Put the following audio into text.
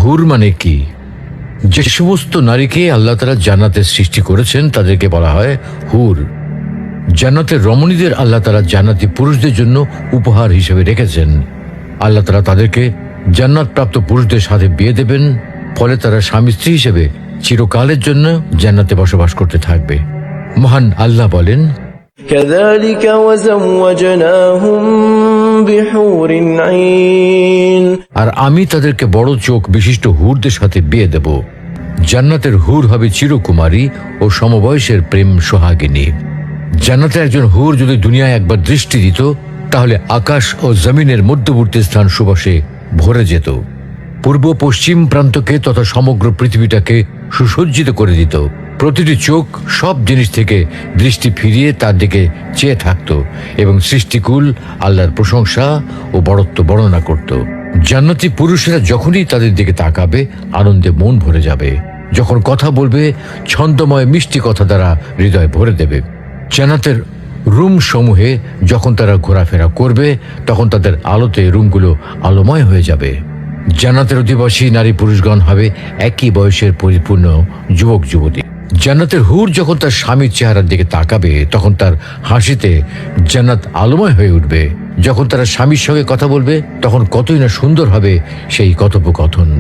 হুর মানে কি? যে সমস্ত নারীকে আল্লাহ তাআলা জান্নাতে সৃষ্টি করেছেন তাদেরকে বলা হয় হুর। জান্নাতের রমণীদের আল্লাহ তাআলা জান্নাতি পুরুষদের জন্য উপহার হিসেবে রেখেছেন। আল্লাহ তাআলা তাদেরকে জান্নাত প্রাপ্ত পুরুষদের সাথে বিয়ে দেবেন, ফলে তারা স্বামী স্ত্রী হিসেবে চিরকালের জন্য জান্নাতে বসবাস করতে থাকবে। মহান আল্লাহ বলেন, كذلك وزوجناهم بحور عين আর আমি তাদেরকে বড় চোখ বিশিষ্ট হুরদের সাথে বিয়ে দেব। জান্নাতের হুর হবে চিরকুমারী ও সমবয়সের প্রেম সোহাগিনী। জান্নাতে একজন হুর যদি দুনিয়ায় একবার দৃষ্টি দিত, তাহলে আকাশ ও জমিনের মধ্যবর্তী স্থান সুবাসে ভরে যেত। পূর্ব পশ্চিম প্রান্তকে তথা সমগ্র পৃথিবীটাকে সুসজ্জিত করে দিত। প্রতিটি চোখ সব জিনিস থেকে দৃষ্টি ফিরিয়ে তার দিকে চেয়ে থাকত এবং সৃষ্টিকুল আল্লাহর প্রশংসা ও বড়ত্ব বর্ণনা করত। জান্নাতি পুরুষেরা যখনই তাদের দিকে তাকাবে, আনন্দে মন ভরে যাবে। যখন কথা বলবে, ছন্দময় মিষ্টি কথা দ্বারা হৃদয় ভরে দেবে। জান্নাতের রুম সমূহে যখন তারা ঘোরাফেরা করবে, তখন তাদের আলোতে রুমগুলো আলোময় হয়ে যাবে। জান্নাতের অধিবাসী নারী পুরুষগণ হবে একই বয়সের পরিপূর্ণ যুবক যুবতী। জান্নাতের হুর যখন তার স্বামীর চেহারার দিকে তাকাবে, তখন তার হাসিতে জান্নাত আলোময় হয়ে উঠবে। যখন তারা স্বামীর সঙ্গে কথা বলবে, তখন কতই না সুন্দর হবে সেই কথোপকথন।